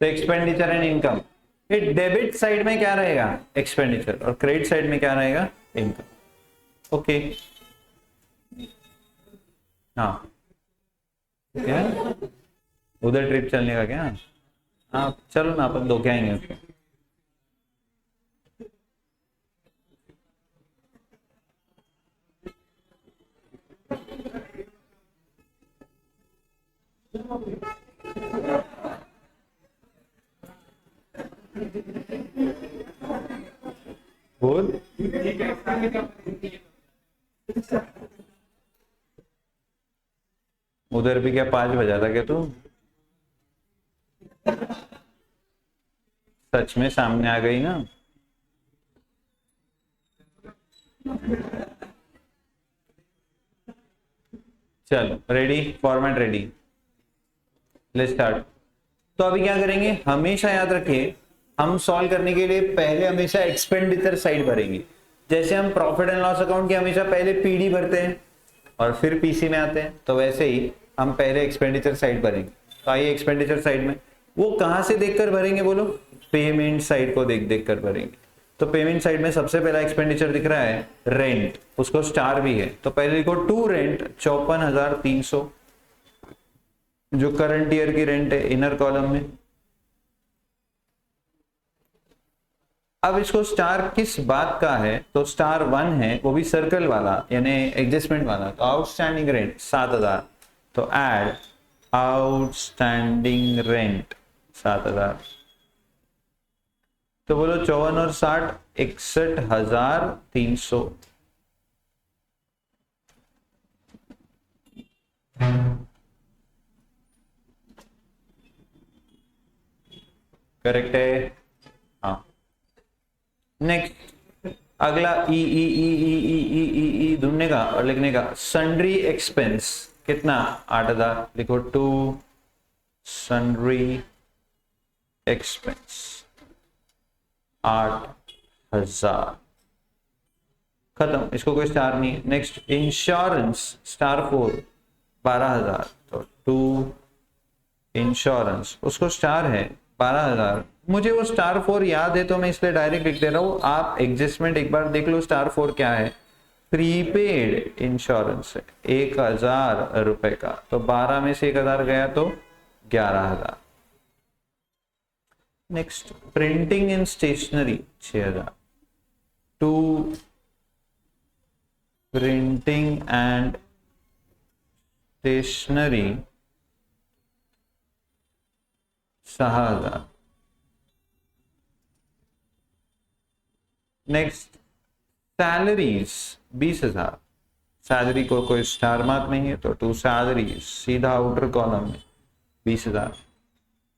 तो एक्सपेंडिचर एंड इनकम, ये डेबिट साइड में क्या रहेगा? एक्सपेंडिचर, और क्रेडिट साइड में क्या रहेगा? इनकम। ओके, हाँ। क्या उधर ट्रिप चलने का क्या? हाँ चलो ना, अपन दो क्या आएंगे। बोल। उधर भी क्या 5 बजा था क्या तू? सच में सामने आ गई ना? चलो ready, format ready, let's start. तो अभी क्या करेंगे, हमेशा याद रखिए, हम सॉल्व करने के लिए पहले हमेशा एक्सपेंडिचर साइड भरेंगे। जैसे हम प्रॉफिट एंड लॉस अकाउंट की हमेशा पहले पीडी भरते हैं और फिर पीसी में आते हैं, तो वैसे ही हम पहले एक्सपेंडिचर साइड भरेंगे। तो आइए एक्सपेंडिचर साइड में, वो कहां से देखकर भरेंगे बोलो? पेमेंट साइड को देख देख कर भरेंगे। तो पेमेंट साइड में सबसे पहला एक्सपेंडिचर दिख रहा है रेंट, उसको स्टार भी है, तो पहले लिखो टू रेंट 54,300, जो करंट ईयर की रेंट है इनर कॉलम में। अब इसको स्टार किस बात का है, तो स्टार 1 है, वो भी सर्कल वाला यानी एडजस्टमेंट वाला। तो आउटस्टैंडिंग रेंट 7,000, तो ऐड आउटस्टैंडिंग रेंट 7,000। तो बोलो 54 और 60, 61,300। करेक्ट है, हाँ। नेक्स्ट अगला ई ई ई ई ई ई ई ई ढूंढने का और लिखने का। सन्ड्री एक्सपेंस कितना? 8,000, लिखो टू सन्ड्री एक्सपेंस 8,000, खत्म, इसको कोई स्टार नहीं है। नेक्स्ट इंश्योरेंस स्टार 4 12,000, तो टू इंश्योरेंस, उसको स्टार है 12,000। मुझे वो स्टार 4 याद है तो मैं इसलिए डायरेक्ट लिख दे रहा हूं, आप एडजस्टमेंट एक बार देख लो। स्टार 4 क्या है? प्रीपेड इंश्योरेंस है 1,000 रुपए का, तो 12 में से 1,000 गया तो 11,000। Next printing and stationery 6,000, to printing and stationery 6,000। Next salaries 20,000, salary को कोई स्टार मार्क नहीं है तो टू सैलरीज सीधा आउटर कॉलम में 20,000।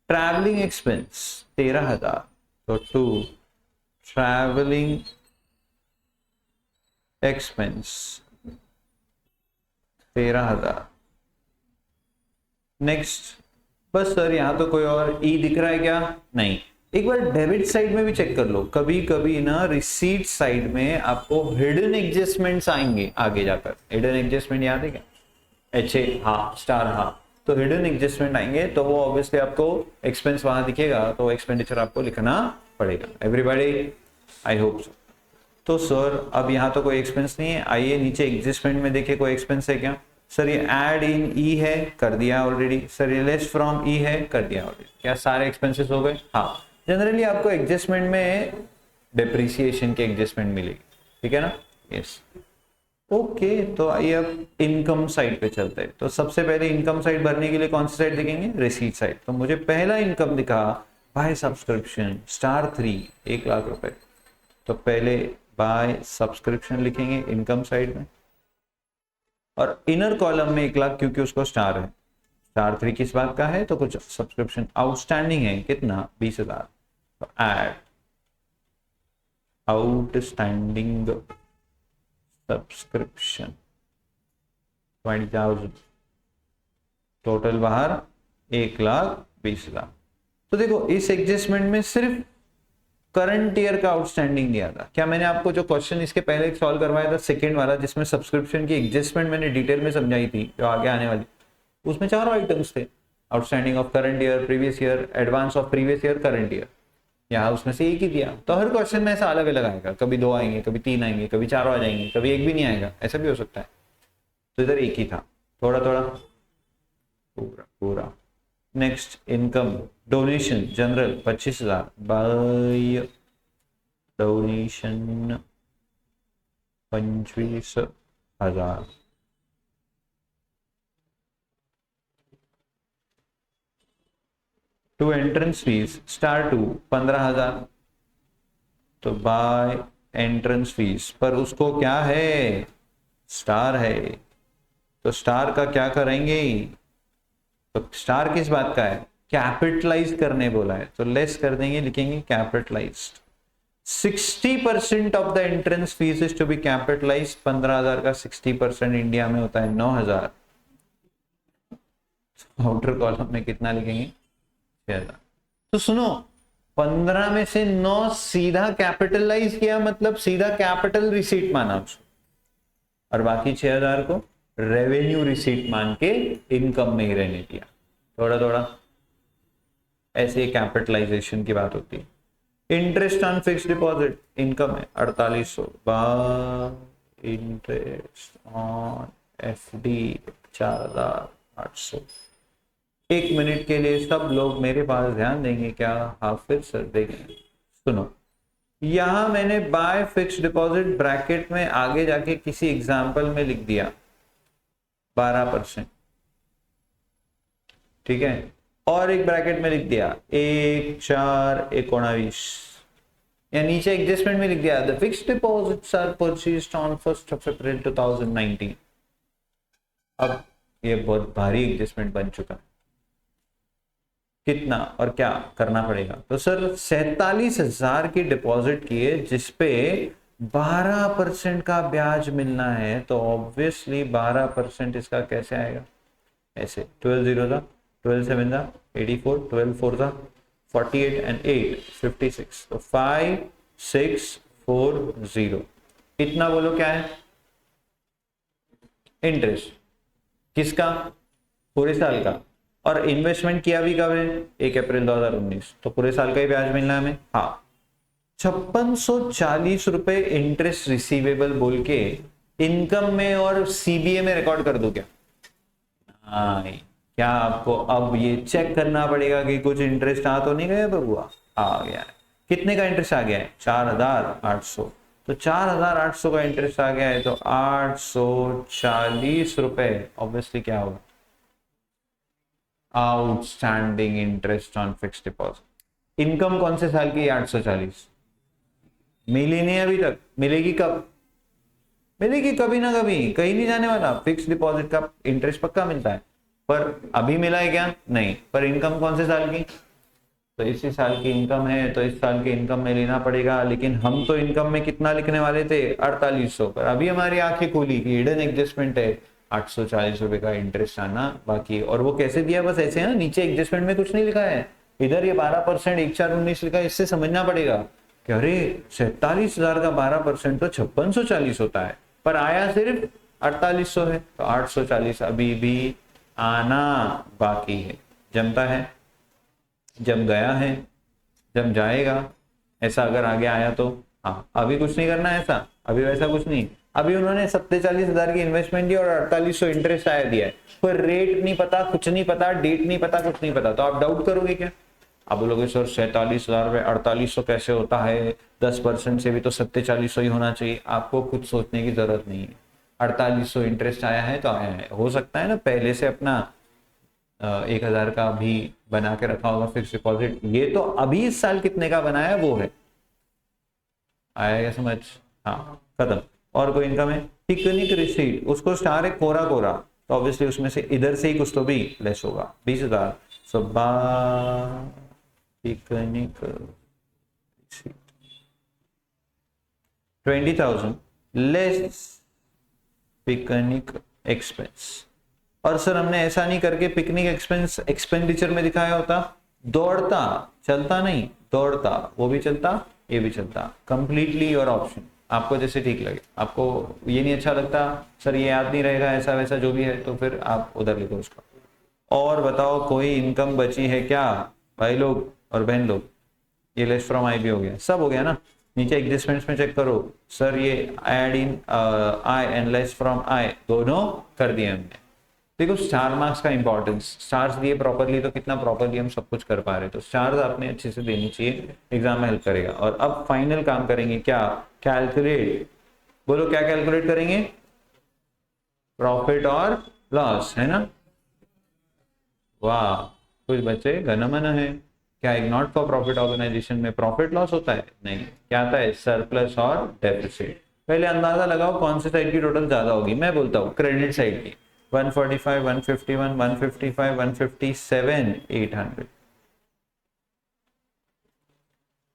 ट्रैवलिंग एक्सपेंस 13,000 तो टू ट्रैवलिंग एक्सपेंस 13,000। नेक्स्ट, बस सर यहाँ तो कोई और ई दिख रहा है क्या? नहीं। एक बार डेबिट साइड में भी चेक कर लो, कभी कभी ना रिसीट साइड में आपको हिडन एडजस्टमेंट्स आएंगे आगे जाकर। हिडन एडजस्टमेंट याद है क्या? HA, हाँ, स्टार, हाँ, तो हिडन एडजस्टमेंट आएंगे तो वो ऑब्वियसली आपको एक्सपेंस वहां दिखेगा तो एक्सपेंडिचर आपको लिखना पड़ेगा। Everybody, I hope so. तो सर अब यहाँ तो कोई एक्सपेंस नहीं है, आइए नीचे एडजस्टमेंट में देखिए कोई एक्सपेंस है क्या? सर ये ऐड इन ई है, कर दिया ऑलरेडी। सर ये लेस फ्रॉम ई है, कर दिया ऑलरेडी। क्या सारे एक्सपेंसेस हो गए? हाँ। जनरली आपको एडजस्टमेंट में डिप्रिसिएशन की एडजस्टमेंट मिलेगी, ठीक है ना? Yes, okay. तो आइए अब इनकम साइड पे चलते हैं। तो सबसे पहले इनकम साइड भरने के लिए कौन सी साइड दिखेंगे? Receipt side. तो मुझे पहला इनकम दिखा बाय सब्सक्रिप्शन *3, 1,00,000 रुपए। तो पहले बाय सब्सक्रिप्शन लिखेंगे इनकम साइड में, और इनर कॉलम में 1,00,000 क्योंकि उसको स्टार है। *3 किस बात का है? तो कुछ सब्सक्रिप्शन आउटस्टैंडिंग है, कितना? 20,000। तो ऐड आउटस्टैंडिंग सब्सक्रिप्शन 20,000, टोटल बाहर 1,20,000। तो देखो इस एडजस्टमेंट में सिर्फ करंट ईयर का आउटस्टैंडिंग दिया था। क्या मैंने आपको जो क्वेश्चन इसके पहले सॉल्व करवाया था सेकंड वाला, जिसमें सब्सक्रिप्शन की एडजस्टमेंट मैंने डिटेल में समझाई थी जो आगे आने वाली, उसमें 4 आइटम्स थे। Outstanding of current year, previous year, advance of previous year, current year. यहाँ उसमें से एक ही दिया। तो हर क्वेश्चन में ऐसा अलग अलग आएगा, कभी 2 आएंगे, कभी 3 आएंगे, कभी 4 आ जाएंगे, कभी एक भी नहीं आएगा, ऐसा भी हो सकता है। तो इधर एक ही था, थोड़ा थोड़ा, पूरा पूरा। Next, income donation general 25,000 by donation 25,000। To entrance fees *2 15,000। तो बाय एंट्रेंस फीस, पर उसको क्या है? स्टार है। तो स्टार का क्या करेंगे? तो स्टार किस बात का है? कैपिटलाइज करने बोला है, तो लेस कर देंगे, लिखेंगे capitalised. 60% of the entrance fees is to be capitalise. 15,000 का 60% इंडिया में होता है 9,000। आउटर कॉलम में कितना लिखेंगे? 6,000। तो सुनो, 15 में से 9 सीधा कैपिटलाइज किया, मतलब सीधा कैपिटल रिसीट माना उसको, और बाकी 6,000 को रेवेन्यू रिसीट मान के इनकम में ही रहने दिया। थोड़ा थोड़ा ऐसे कैपिटलाइजेशन की बात होती है। Interest on fixed deposit income है 4800 bye interest on FD 4,800। 1 minute के लिए सब लोग मेरे पास ध्यान देंगे क्या? हाफिज सर देखें, सुनो। यहां मैंने बाय फिक्स्ड डिपॉजिट ब्रैकेट में आगे जाके किसी एग्जांपल में लिख दिया 12%, ठीक है, और एक ब्रैकेट में लिख दिया 1/4/19, या नीचे एडजस्टमेंट में लिख दिया the fixed deposits are purchased on 1 April 2019। अब ये बहुत भारी एडजस्टमेंट बन चुका है। कितना और क्या करना पड़ेगा? तो सर 47,000 की डिपॉजिट किए जिसपे 12% का ब्याज मिलना है, तो ऑब्वियसली 12% इसका कैसे आएगा? ऐसे 12 0 था, 12 7 था 84, 12 4 था 48 एंड 8 56, तो 5640। इतना बोलो क्या है? इंटरेस्ट किसका? पूरे साल का। और इन्वेस्टमेंट किया भी कब है? 1 अप्रैल 2019, तो पूरे साल का ही ब्याज मिलना है हमें। हाँ, 5640 रुपए इंटरेस्ट रिसीवेबल बोल के इनकम में और CBA में रिकॉर्ड कर दो क्या? हाँ, क्या आपको अब ये चेक करना पड़ेगा कि कुछ इंटरेस्ट आ तो नहीं गया बबुआ? आ गया है। कितने का इंटरेस्ट आ गया है? 4,800। तो 4,800 का इंटरेस्ट आ गया है, तो 840 रुपए ऑब्वियसली क्या होगा? Outstanding interest on fixed deposit. Income कौन से साल की? 840 मिली नहीं अभी तक, मिलेगी कब? मिलेगी कभी ना कभी, कहीं नहीं जाने वाला। फिक्स डिपॉजिट का इंटरेस्ट पक्का मिलता है, पर अभी मिला है क्या? नहीं। पर इनकम कौन से साल की? तो इसी साल की इनकम है, तो इस साल की इनकम में लेना पड़ेगा। लेकिन हम तो इनकम में कितना लिखने वाले थे? 4800 पर। अभी हमारी आंखें खोली कि हिडन एडजस्टमेंट है, 840 रुपए का इंटरेस्ट आना बाकी। और वो कैसे दिया? बस ऐसे है, नीचे एडजस्टमेंट में कुछ नहीं लिखा है, इधर ये 12% 1419 लिखा है। इससे समझना पड़ेगा कि अरे 47,000 का 12% तो 5640 होता है, पर आया सिर्फ 4800 है। तो 840 अभी भी आना बाकी है। जमता है, जम गया है, जम जाएगा। ऐसा अगर आगे आया तो हाँ, अभी कुछ नहीं करना है ऐसा, अभी वैसा कुछ नहीं। अभी उन्होंने 47,000 की इन्वेस्टमेंट दी और 4800 इंटरेस्ट आया दिया है, पर रेट नहीं पता, कुछ नहीं पता, डेट नहीं पता, कुछ नहीं पता। तो आप डाउट करोगे क्या? आप बोलोगे सर 47,000 में 4800 कैसे होता है? 10% से भी तो 4700 ही होना चाहिए। आपको कुछ सोचने की जरूरत नहीं है। 4800 इंटरेस्ट आया है तो आया है। हो सकता है ना पहले से अपना 1,000 का भी बना के रखा होगा फिक्स डिपॉजिट, ये तो अभी इस साल कितने का बनाया वो है। आएगा समझ? हाँ, खत्म। और कोई इनकम है? पिकनिक रिसीट, उसको स्टार है कोरा कोरा, तो ऑब्वियसली उसमें से इधर से ही कुछ तो भी लेस होगा। 20,000 सुबह picnic receipt 20,000 less picnic expense. और सर हमने ऐसा नहीं करके पिकनिक एक्सपेंस एक्सपेंडिचर में दिखाया होता? दौड़ता, चलता नहीं, दौड़ता, वो भी चलता, ये भी चलता। कंप्लीटली योर ऑप्शन, आपको जैसे ठीक लगे। आपको ये नहीं अच्छा लगता सर ये याद नहीं रहेगा ऐसा वैसा जो भी है, तो फिर आप उधर लिखो उसका। और बताओ कोई इनकम बची है क्या भाई लोग और बहन लोग? ये लेस फ्रॉम आई भी हो गया, सब हो गया ना। नीचे एडजस्टमेंट्स में चेक करो सर, ये add in I and less from I दोनों कर दिए हमने। देखो स्टार मार्क्स का इंपॉर्टेंस, स्टार्स दिए प्रॉपरली तो कितना प्रॉपरली हम सब कुछ कर पा रहे हैं। तो स्टार्स आपने अच्छे से देनी चाहिए, एग्जाम में हेल्प करेगा। और अब फाइनल काम करेंगे क्या? कैलकुलेट। बोलो क्या कैलकुलेट करेंगे? प्रॉफिट और लॉस, है ना? वाह, कुछ बच्चे गणमन है। क्या एक नॉट फॉर प्रॉफिट ऑर्गेनाइजेशन में प्रॉफिट लॉस होता है? नहीं। क्या आता है? सरप्लस और डेफिसिट। पहले अंदाजा लगाओ कौन से साइड की टोटल ज्यादा होगी। मैं बोलता हूँ क्रेडिट साइड की 145, 151, 155, 157, 800।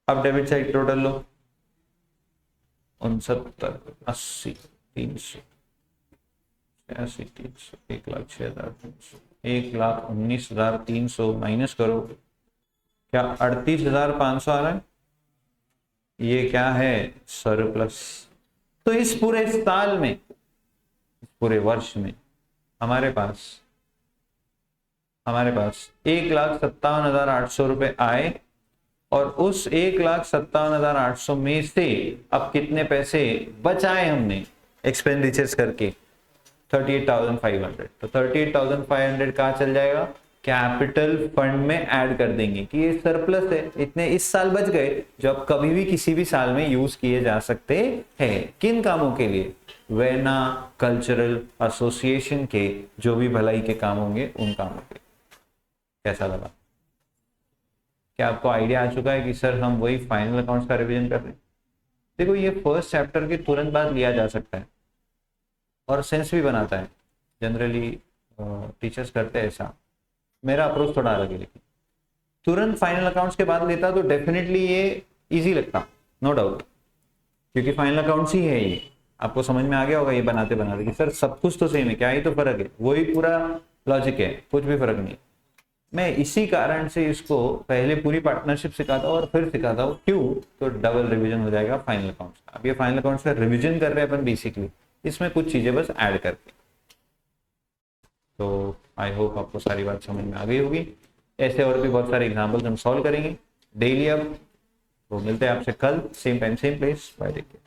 अब डेबिट साइड टोटल लो 69, 80, 300, 86, 300, 1,06,300, 1,19,300 माइनस करो, क्या 38,500 आ रहा है? ये क्या है? सरप्लस। तो इस पूरे साल में, इस पूरे वर्ष में हमारे पास 1,57,800 रुपए आए, और उस 1,57,800 में से अब कितने पैसे बचाए हमने एक्सपेंडिचर्स करके? 38,500। तो 38,500 कहाँ चल जाएगा? कैपिटल फंड में ऐड कर देंगे कि ये सरप्लस है, इतने इस साल बच गए जो अब कभी भी किसी भी साल में यूज किए जा सकते हैं। किन कामों के लिए? वेना कल्चरल एसोसिएशन के जो भी भलाई के काम होंगे उन कामों के। कैसा लगा? क्या आपको आइडिया आ चुका है कि सर हम वही फाइनल अकाउंट्स का रिवीजन कर रहे हैं? देखो ये फर्स्ट चैप्टर के तुरंत बाद लिया जा सकता है और सेंस भी बनाता है। जनरली टीचर्स करते हैं ऐसा, मेरा अप्रोच थोड़ा अलग है। लेकिन तुरंत फाइनल अकाउंट्स के बाद लेता तो डेफिनेटली ये इजी लगता, नो डाउट, क्योंकि फाइनल अकाउंट्स ही है ये। आपको समझ में आ गया होगा ये बनाते बनाते कि सर सब कुछ तो सेम है, क्या ही तो फर्क है, वही पूरा लॉजिक है, कुछ भी फर्क नहीं। मैं इसी कारण से इसको पहले पूरी पार्टनरशिप सिखाता हूँ और फिर सिखाता हूँ। क्यों? तो डबल रिवीजन हो जाएगा फाइनल अकाउंट्स का। अब ये फाइनल अकाउंट्स का रिवीजन कर रहे हैं अपन बेसिकली, इसमें कुछ चीजें बस ऐड करके। तो आई होप आपको सारी बात समझ में आ गई होगी। ऐसे और भी बहुत सारे एग्जाम्पल्स हम सॉल्व करेंगे डेली। अब तो मिलते हैं आपसे कल, same time same place. Bye, take care.